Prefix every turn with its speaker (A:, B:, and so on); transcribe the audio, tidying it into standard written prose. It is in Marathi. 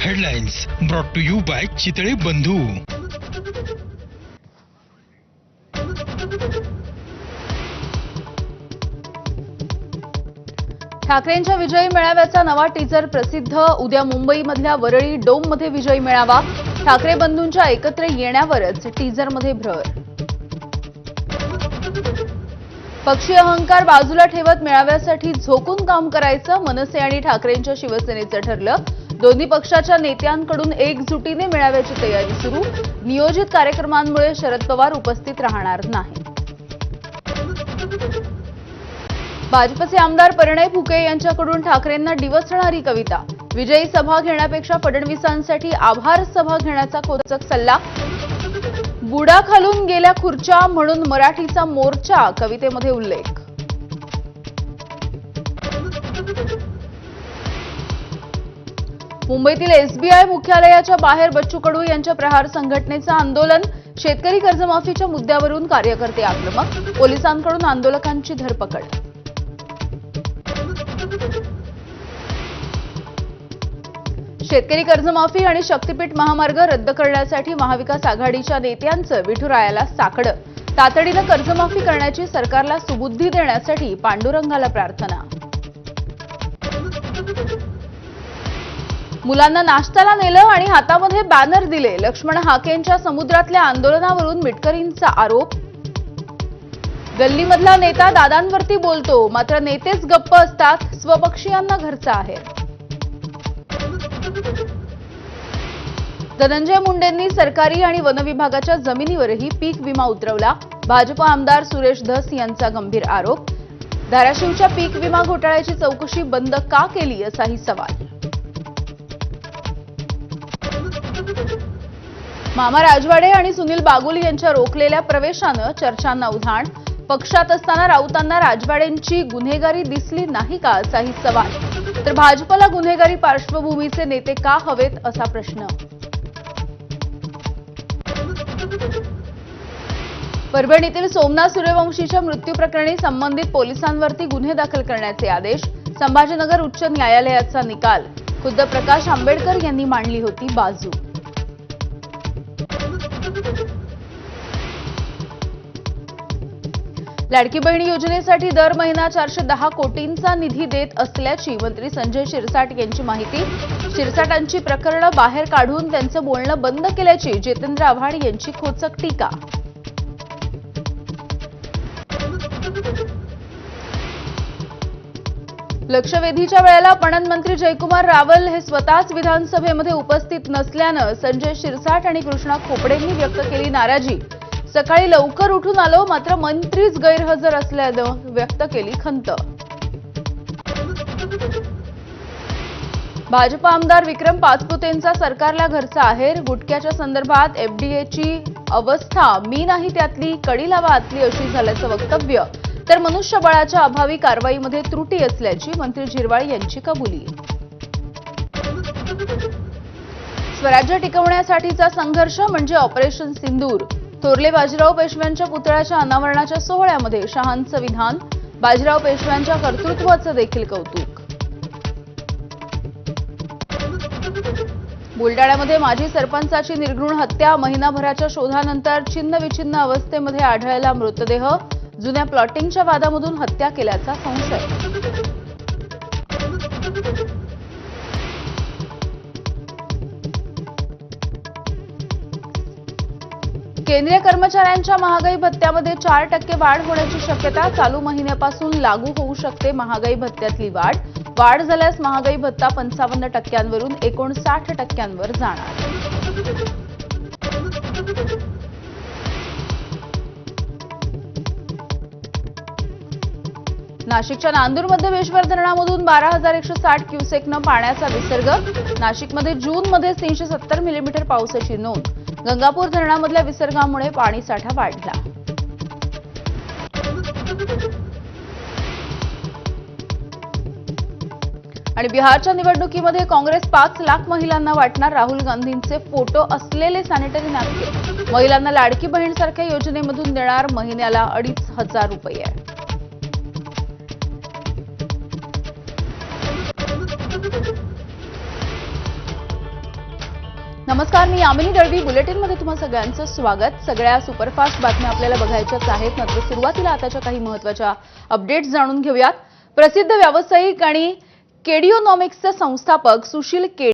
A: Headlines brought to you by Chitale Bandhu.
B: ठाकरेंच्या विजयी मेळाव्याचा नवा टीजर प्रसिद्ध. उद्या मुंबईमधल्या वरळी डोममध्ये विजयी मेळावा. ठाकरे बंधूंच्या एकत्र येण्यावरच टीजरमध्ये भर. पक्षीय अहंकार बाजूला ठेवत मेळाव्यासाठी झोकून काम करायचं मनसे आणि ठाकरेंच्या शिवसेनेचं ठरलं. दोन्ही पक्षाच्या नेत्यांकडून एकजुटीने मेळाव्याची तयारी सुरू. नियोजित कार्यक्रमांमुळे शरद पवार उपस्थित राहणार नाही. भाजपचे आमदार परिणय फुके यांच्याकडून ठाकरेंना डिवचणारी कविता. विजयी सभा घेण्यापेक्षा फडणवीसांसाठी आभार सभा घेण्याचा खोचक सल्ला. बुडाखालून गेल्या खुर्च्या म्हणून मराठीचा मोर्चा कवितेमध्ये उल्लेख. मुंबईतील एसबीआय मुख्यालयाच्या बाहेर बच्चू कडू यांच्या प्रहार संघटनेचं आंदोलन. शेतकरी कर्जमाफीच्या मुद्द्यावरून कार्यकर्ते आक्रमक. पोलिसांकडून आंदोलकांची धरपकड. शेतकरी कर्जमाफी आणि शक्तीपीठ महामार्ग रद्द करण्यासाठी महाविकास आघाडीच्या नेत्यांचं विठुरायाला साकडं. तातडीनं कर्जमाफी करण्याची सरकारला सुबुद्धी देण्यासाठी पांडुरंगाला प्रार्थना. मुलांना नाश्त्याला नेलं आणि हातामध्ये बॅनर दिले. लक्ष्मण हाकेंच्या समुद्रातल्या आंदोलनावरून मिटकरींचा आरोप. गल्लीमधला नेता दादांवरती बोलतो, मात्र नेतेच गप्प असतात. स्वपक्षीयांना घरचा आहे. धनंजय मुंडेंनी सरकारी आणि वन विभागाच्या जमिनीवरही पीक विमा उतरवला. भाजप आमदार सुरेश धस यांचा गंभीर आरोप. धाराशिवच्या पीक विमा घोटाळ्याची चौकशी बंद का केली असाही सवाल. मामा राजवाडे आणि सुनील बागुल यांच्या रोखलेल्या प्रवेशानं चर्चांना उधाण. पक्षात असताना राऊतांना राजवाडेंची गुन्हेगारी दिसली नाही का असाही सवाल. तर भाजपला गुन्हेगारी पार्श्वभूमीचे नेते का हवेत असा प्रश्न. परभणीतील सोमनाथ सूर्यवंशीच्या मृत्यू प्रकरणी संबंधित पोलिसांवरती गुन्हे दाखल करण्याचे आदेश. संभाजीनगर उच्च न्यायालयाचा निकाल. खुद्द प्रकाश आंबेडकर यांनी मांडली होती बाजू. लाडकी बहिणी योजनेसाठी दर महिना 410 कोटींचा निधी देत असल्याची मंत्री संजय शिरसाट यांची माहिती. शिरसाटांची प्रकरणं बाहेर काढून त्यांचं बोलणं बंद केल्याची जितेंद्र आव्हाड यांची खोचक टीका. लक्षवेधीच्या वेळेला पणन मंत्री जयकुमार रावल हे स्वतःच विधानसभेमध्ये उपस्थित नसल्यानं संजय शिरसाट आणि कृष्णा खोपडेंनी व्यक्त केली नाराजी. सकाळी लवकर उठून आलो मात्र मंत्रीच गैरहजर असल्यानं व्यक्त केली खंत. भाजप आमदार विक्रम पाचपुतेंचा सरकारला घरचा आहेर. गुटख्याच्या संदर्भात एफडीएची अवस्था मी नाही त्यातली, कडी लावा आतली अशी झाल्याचं वक्तव्य. तर मनुष्यबळाच्या अभावी कारवाईमध्ये त्रुटी असल्याची मंत्री झिरवाळ यांची कबुली. स्वराज्य टिकवण्यासाठीचा संघर्ष म्हणजे ऑपरेशन सिंदूर. थोरले बाजीराव पेशव्यांच्या पुतळ्याच्या अनावरणाच्या सोहळ्यामध्ये शहांचं विधान. बाजीराव पेशव्यांच्या कर्तृत्वाचं देखील कौतुक. बुलडाण्यामध्ये माजी सरपंचाची निर्घृण हत्या. महिनाभराच्या शोधानंतर छिन्नविछिन्न अवस्थेमध्ये आढळला मृतदेह. जुन्या प्लॉटिंगच्या वादामधून हत्या केल्याचा संशय. केंद्रीय कर्मचाऱ्यांच्या महागाई भत्त्यामध्ये 4% वाढ होण्याची शक्यता. चालू महिन्यापासून लागू होऊ शकते महागाई भत्त्यातली वाढ. वाढ झाल्यास महागाई भत्ता 55%वरून 59%वर जाणार. नाशिकच्या नांदूर मध्यमेश्वर धरणामधून 12,160 क्युसेकनं पाण्याचा विसर्ग. नाशिकमध्ये जूनमध्ये 370 मिलीमीटर पावसाची नोंद. गंगापूर धरणामधल्या विसर्गामुळे पाणीसाठा वाढला. आणि बिहारच्या निवडणुकीमध्ये काँग्रेस 5 लाख महिलांना वाटणार राहुल गांधींचे फोटो असलेले सॅनिटरी नॅपकिन. महिलांना लाडकी बहीणसारख्या योजनेमधून देणार महिन्याला 2,500 रुपये. नमस्कार, मी यामिनी दळवी. बुलेटिनमध्ये तुम्हा सगळ्यांचं स्वागत. सगळ्या सुपरफास्ट बातम्या आपल्याला बघायच्याच आहेत, मात्र सुरुवातीला आताच्या काही महत्त्वाच्या अपडेट्स जाणून घेऊयात. प्रसिद्ध व्यावसायिक आणि केडिओनॉमिक्सचे संस्थापक सुशील